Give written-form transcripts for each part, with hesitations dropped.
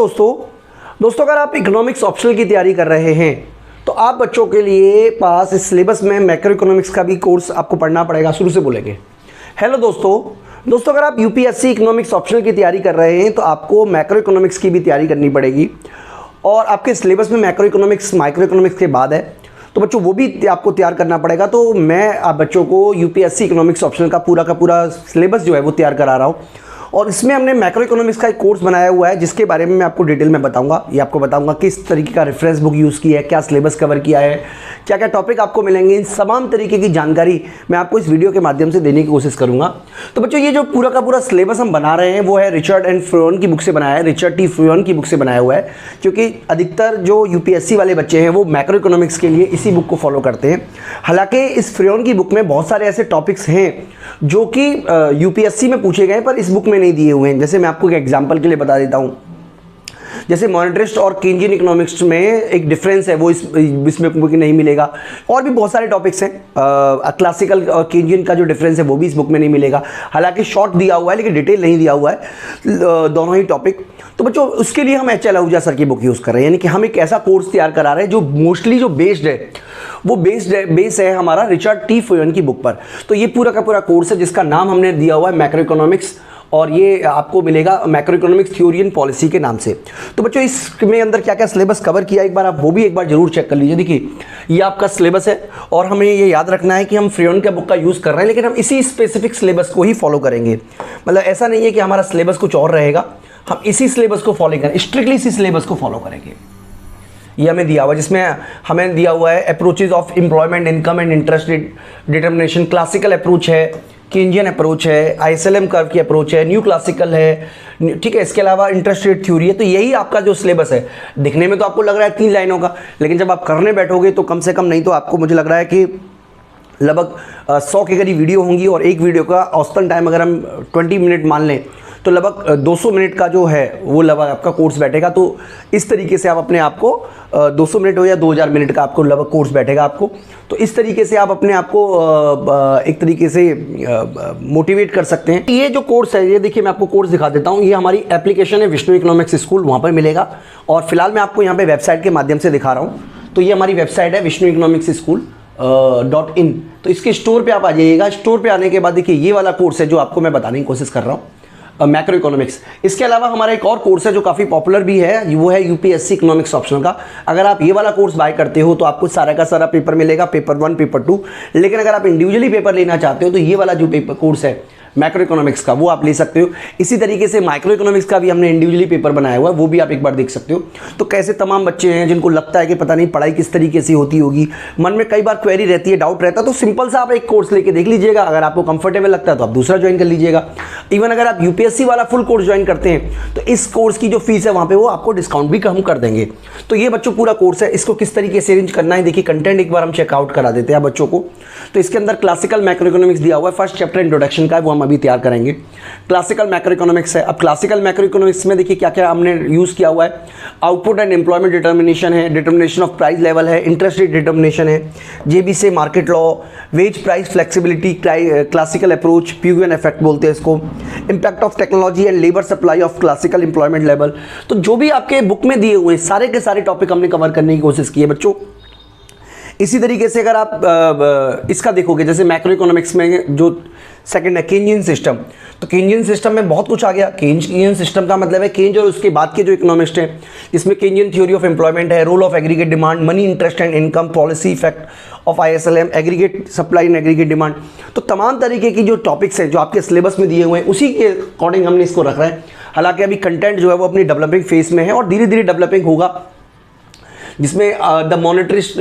दोस्तों अगर आप इकोनॉमिक्स ऑप्शनल की तैयारी कर रहे हैं तो आप बच्चों के लिए पास इस सिलेबस में मैक्रो इकोनॉमिक्स का भी कोर्स आपको पढ़ना पड़ेगा। शुरू से बोलेंगे। हेलो दोस्तों अगर आप यूपीएससी इकोनॉमिक्स ऑप्शनल की तैयारी कर रहे हैं तो आपको मैक्रो इकोनॉमिक्स की भी तैयारी करनी पड़ेगी और आपके सिलेबस में मैक्रो इकोनॉमिक्स माइक्रो इकोनॉमिक्स के बाद है तो बच्चों वो भी आपको तैयार करना पड़ेगा। तो मैं आप बच्चों को यूपीएससी इकोनॉमिक्स ऑप्शनल का पूरा सिलेबस जो है वो तैयार करा रहा हूँ और इसमें हमने मैक्रो इकोनॉमिक्स का एक कोर्स बनाया हुआ है जिसके बारे में मैं आपको डिटेल में बताऊंगा। ये आपको बताऊंगा किस तरीके का रेफरेंस बुक यूज़ किया है, क्या सिलेबस कवर किया है, क्या क्या टॉपिक आपको मिलेंगे, इन तमाम तरीके की जानकारी मैं आपको इस वीडियो के माध्यम से देने की कोशिश करूंगा। तो बच्चों ये जो पूरा का पूरा सिलेबस हम बना रहे हैं वो है रिचर्ड एंड फ्रोन की बुक से बनाया है, रिचर्ड टी फ्रोन की बुक से बनाया हुआ है, क्योंकि अधिकतर जो यूपीएससी वाले बच्चे हैं वो मैक्रो इकोनॉमिक्स के लिए इसी बुक को फॉलो करते हैं। हालांकि इस फ्रोन की बुक में बहुत सारे ऐसे टॉपिक्स हैं जो कि यूपीएससी में पूछे गए पर इस बुक में नहीं दिए हुए हैं। जैसे मैं आपको एक एग्जांपल के लिए बता देता हूं, जैसे मॉनेटरिस्ट और केंजियन इकोनॉमिक्स में एक डिफरेंस है वो इसमें नहीं मिलेगा। और भी बहुत सारे टॉपिक्स हैं, क्लासिकल और केंजियन का जो डिफरेंस है वो भी इस बुक में नहीं मिलेगा। हालांकि शॉर्ट दिया हुआ है लेकिन डिटेल नहीं दिया हुआ है दोनों ही टॉपिक। तो बच्चों उसके लिए हम एच.एल. आहूजा सर की बुक यूज़ कर रहे हैं, यानी कि हम एक ऐसा कोर्स तैयार करा रहे हैं जो मोस्टली जो बेस्ड है वो बेस है हमारा रिचर्ड टी फ्रोन की बुक पर। तो ये पूरा का पूरा कोर्स है जिसका नाम हमने दिया हुआ है मैक्रो इकोनॉमिक्स और ये आपको मिलेगा macro economics theory and policy के नाम से। तो बच्चों इसमें अंदर क्या क्या सिलेबस कवर किया एक बार आप वो भी एक बार जरूर चेक कर लीजिए। देखिए ये आपका सिलेबस है और हमें ये याद रखना है कि हम फ्रोन के बुक का यूज़ कर रहे हैं लेकिन हम इसी स्पेसिफिक सिलेबस को ही फॉलो करेंगे। मतलब ऐसा नहीं है कि हमारा सिलेबस कुछ और रहेगा, हम इसी सिलेबस को फॉलो करेंगे, स्ट्रिक्टली इसी सिलेबस को फॉलो करेंगे। ये हमें दिया हुआ है जिसमें हमें दिया हुआ है approaches of employment income and interest rate determination, classical approach है, केंजियन अप्रोच है, आईएसएलएम कर्व की अप्रोच है, न्यू क्लासिकल है, ठीक है। इसके अलावा इंटरेस्ट रेट थ्योरी है। तो यही आपका जो सिलेबस है, दिखने में तो आपको लग रहा है 3 लाइनों का, लेकिन जब आप करने बैठोगे तो कम से कम नहीं तो आपको मुझे लग रहा है कि लगभग 100 के करीब वीडियो होंगी और एक वीडियो का औसतन टाइम अगर हम 20 मिनट मान लें तो लगभग 200 मिनट का जो है वो लगभग आपका कोर्स बैठेगा। तो इस तरीके से आप अपने आप को 200 मिनट हो या 2000 मिनट का आपको लगभग कोर्स बैठेगा आपको। तो इस तरीके से आप अपने आप को एक तरीके से मोटिवेट कर सकते हैं। ये जो कोर्स है, ये देखिए मैं आपको कोर्स दिखा देता हूँ। ये हमारी एप्लीकेशन है विष्णु इकोनॉमिक्स स्कूल, वहाँ पर मिलेगा और फिलहाल मैं आपको यहाँ पे वेबसाइट के माध्यम से दिखा रहा हूँ। तो ये हमारी वेबसाइट है विष्णु इकोनॉमिक्स स्कूल .in। तो इसके स्टोर पे आप आ जाइएगा। स्टोर पे आने के बाद देखिए ये वाला कोर्स है जो आपको मैं बताने की कोशिश कर रहा हूँ, मैक्रो इकोनॉमिक्स। इसके अलावा हमारा एक और कोर्स है जो काफ़ी पॉपुलर भी है, वो है यूपीएससी इकोनॉमिक्स ऑप्शनल का। अगर आप ये वाला कोर्स बाय करते हो तो आपको सारा का सारा पेपर मिलेगा, पेपर 1 पेपर 2। लेकिन अगर आप इंडिविजुअली पेपर लेना चाहते हो तो ये वाला जो पेपर कोर्स है मैक्रो इकोनॉमिक्स का वो आप ले सकते हो। इसी तरीके से माइक्रो इकोनॉमिक्स का भी हमने इंडिविजुअली पेपर बनाया हुआ है, वो भी आप एक बार देख सकते हो। तो कैसे तमाम बच्चे हैं जिनको लगता है कि पता नहीं पढ़ाई किस तरीके से होती होगी, मन में कई बार क्वेरी रहती है, डाउट रहता है, तो सिंपल सा आप एक कोर्स लेके देख लीजिएगा। अगर आपको कंफर्टेबल लगता है तो आप दूसरा ज्वाइन कर लीजिएगा। इवन अगर आप यूपीएससी वाला फुल कोर्स ज्वाइन करते हैं तो इस कोर्स की जो फीस है वहाँ पे वो आपको डिस्काउंट भी हम कर देंगे। तो ये बच्चों पूरा कोर्स है, इसको किस तरीके से अरेंज करना है देखिए कंटेंट एक बार हम चेकआउट करा देते हैं बच्चों को। तो इसके अंदर क्लासिकल मैक्रो इकोनॉमिक्स दिया हुआ है, फर्स्ट चैप्टर इंट्रोडक्शन का है वो हम अभी तैयार करेंगे। क्लासिकल मैक्रो इकोनॉमिक्स है। अब क्लासिकल मैक्रो इकोनॉमिक्स में देखिए क्या क्या हमने यूज किया हुआ है। आउटपुट एंड एम्प्लॉयमेंट डिटर्मिनेशन है, डिटर्मिनेशन ऑफ प्राइस लेवल है, इंटरेस्ट रेट डिटर्मिनेशन है, J B Say market law, wage price flexibility, classical approach, Pigouvian effect बोलते हैं इसको, impact of technology and labour supply of classical employment level. तो जो भी आपके बुक में दिए हुए सारे के सारे टॉपिक हमने कवर करने की कोशिश की है बच्चों। इसी तरीके से अगर आप इसका देखोगे, जैसे मैक्रो इकोनॉमिक्स में जो सेकंड है केंजियन सिस्टम, तो केंजियन सिस्टम में बहुत कुछ आ गया। केंजियन सिस्टम का मतलब है केंज और उसके बाद के जो इकोनॉमिस्ट हैं, जिसमें केंजियन थ्योरी ऑफ एम्प्लॉयमेंट है, role of aggregate demand, money interest and income, policy effect of ISLM, aggregate supply and aggregate demand. तो तमाम तरीके की जो टॉपिक्स हैं जो आपके सिलेबस में दिए हुए हैं उसी के अकॉर्डिंग हमने इसको रख रहे हैं। हालांकि अभी कंटेंट जो है वो अपनी डेवलपिंग फेज में है और धीरे धीरे डेवलपिंग होगा, जिसमें द मॉनेटरिस्ट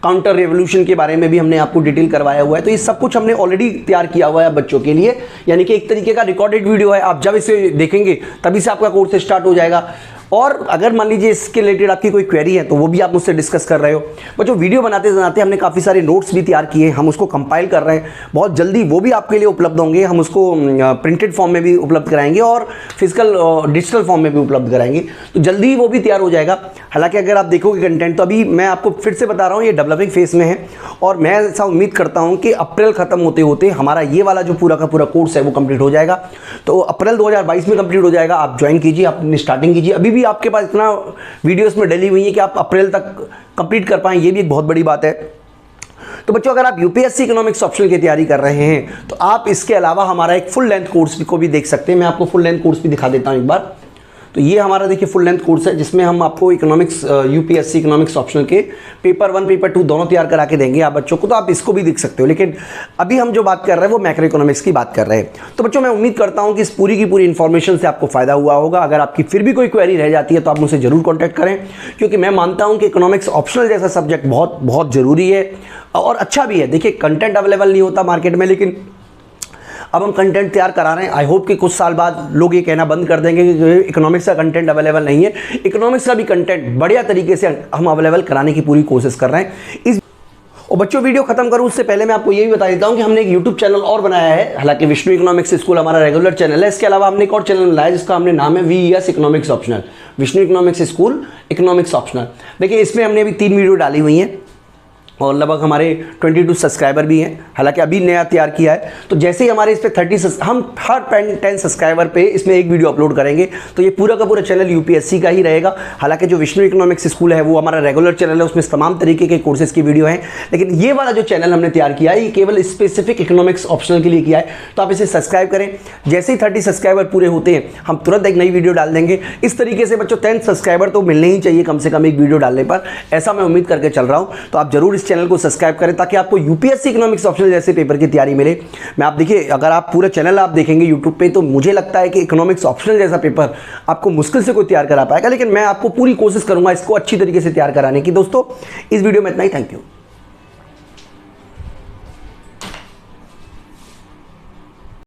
काउंटर रेवोल्यूशन के बारे में भी हमने आपको डिटेल करवाया हुआ है। तो ये सब कुछ हमने ऑलरेडी तैयार किया हुआ है बच्चों के लिए, यानी कि एक तरीके का रिकॉर्डेड वीडियो है। आप जब इसे देखेंगे तभी से आपका कोर्स स्टार्ट हो जाएगा। और अगर मान लीजिए इसके रिलेटेड आपकी कोई क्वेरी है तो वो भी आप मुझसे डिस्कस कर रहे हो। बच्चों वीडियो बनाते बनाते हमने काफ़ी सारे नोट्स भी तैयार किए, हम उसको कंपाइल कर रहे हैं, बहुत जल्दी वो भी आपके लिए उपलब्ध होंगे। हम उसको प्रिंटेड फॉर्म में भी उपलब्ध कराएंगे और फिजिकल डिजिटल फॉर्म में भी उपलब्ध कराएंगे, तो जल्दी ही वो भी तैयार हो जाएगा। हालांकि अगर आप देखोगे कंटेंट, तो अभी मैं आपको फिर से बता रहा हूँ ये डेवलपिंग फेस में है, और मैं ऐसा उम्मीद करता हूँ कि अप्रैल खत्म होते होते हमारा ये वाला जो पूरा का पूरा कोर्स है वो कंप्लीट हो जाएगा। तो अप्रैल 2022 में कंप्लीट हो जाएगा। आप ज्वाइन कीजिए, अपनी स्टार्टिंग कीजिए। अभी भी आपके पास इतना वीडियोस में डली हुई है कि आप अप्रैल तक कंप्लीट कर पाएँ, ये भी एक बहुत बड़ी बात है। तो बच्चों अगर आप यूपीएससी इकोनॉमिक्स ऑप्शनल की तैयारी कर रहे हैं तो आप इसके अलावा हमारा एक फुल लेंथ कोर्स को भी देख सकते हैं। मैं आपको फुल लेंथ कोर्स भी दिखा देता हूं एक बार। तो ये हमारा देखिए फुल लेंथ कोर्स है, जिसमें हम आपको इकोनॉमिक्स यूपीएससी इकोनॉमिक्स ऑप्शनल के पेपर 1 पेपर 2 दोनों तैयार करा के देंगे आप बच्चों को, तो आप इसको भी देख सकते हो। लेकिन अभी हम जो बात कर रहे हैं वो मैक्रो इकोनॉमिक्स की बात कर रहे हैं। तो बच्चों मैं उम्मीद करता हूं कि इस पूरी की पूरी इन्फॉर्मेशन से आपको फायदा हुआ होगा। अगर आपकी फिर भी कोई क्वेरी रह जाती है तो आप मुझसे जरूर कॉन्टैक्ट करें, क्योंकि मैं मानता हूं कि इकोनॉमिक्स ऑप्शनल जैसा सब्जेक्ट बहुत बहुत जरूरी है और अच्छा भी है। देखिए कंटेंट अवेलेबल नहीं होता मार्केट में, लेकिन अब हम कंटेंट तैयार करा रहे हैं। आई होप कि कुछ साल बाद लोग ये कहना बंद कर देंगे कि इकोनॉमिक्स का कंटेंट अवेलेबल नहीं है। इकोनॉमिक्स का भी कंटेंट बढ़िया तरीके से हम अवेलेबल कराने की पूरी कोशिश कर रहे हैं। और बच्चों वीडियो खत्म करूं उससे पहले मैं आपको ये भी बता देता हूं कि हमने एक यूट्यूब चैनल और बनाया है। हालांकि विष्णु इकोनॉमिक्स स्कूल हमारा रेगुलर चैनल है, इसके अलावा हमने एक और चैनल बनाया है जिसका हमने नाम है VES economics optional, Vishnu economics school economics optional. देखिए इसमें हमने अभी 3 वीडियो डाली हुई हैं और लगभग हमारे 22 सब्सक्राइबर भी हैं। हालांकि अभी नया तैयार किया है, तो जैसे ही हमारे इस पे 30 हम हर 10 सब्सक्राइबर पे इसमें एक वीडियो अपलोड करेंगे, तो ये पूरा का पूरा चैनल यूपीएससी का ही रहेगा। हालांकि जो विष्णु इकोनॉमिक्स स्कूल है वो हमारा रेगुलर चैनल है, उसमें तमाम तरीके के कोर्सेज की वीडियो हैं। लेकिन ये वाला जो चैनल हमने तैयार किया है ये केवल स्पेसिफिक इकोनॉमिक्स ऑप्शनल के लिए किया है, तो आप इसे सब्सक्राइब करें। जैसे ही 30 सब्सक्राइबर पूरे होते हैं हम तुरंत एक नई वीडियो डाल देंगे। इस तरीके से बच्चों 10 सब्सक्राइबर तो मिलने ही चाहिए कम से कम एक वीडियो डालने पर, ऐसा मैं उम्मीद करके चल रहा हूँ। तो आप जरूर इस चैनल को सब्सक्राइब करें ताकि आपको यूपीएससी इकोनॉमिक्स ऑप्शनल जैसे पेपर की तैयारी मिले। मैं आप देखिए, अगर आप पूरा चैनल आप देखेंगे यूट्यूब पे, तो मुझे लगता है कि इकोनॉमिक्स ऑप्शनल जैसा पेपर आपको मुश्किल से कोई तैयार करा पाएगा, लेकिन मैं आपको पूरी कोशिश करूंगा इसको अच्छी तरीके से तैयार कराने की। दोस्तों इस वीडियो में इतना ही, थैंक यू।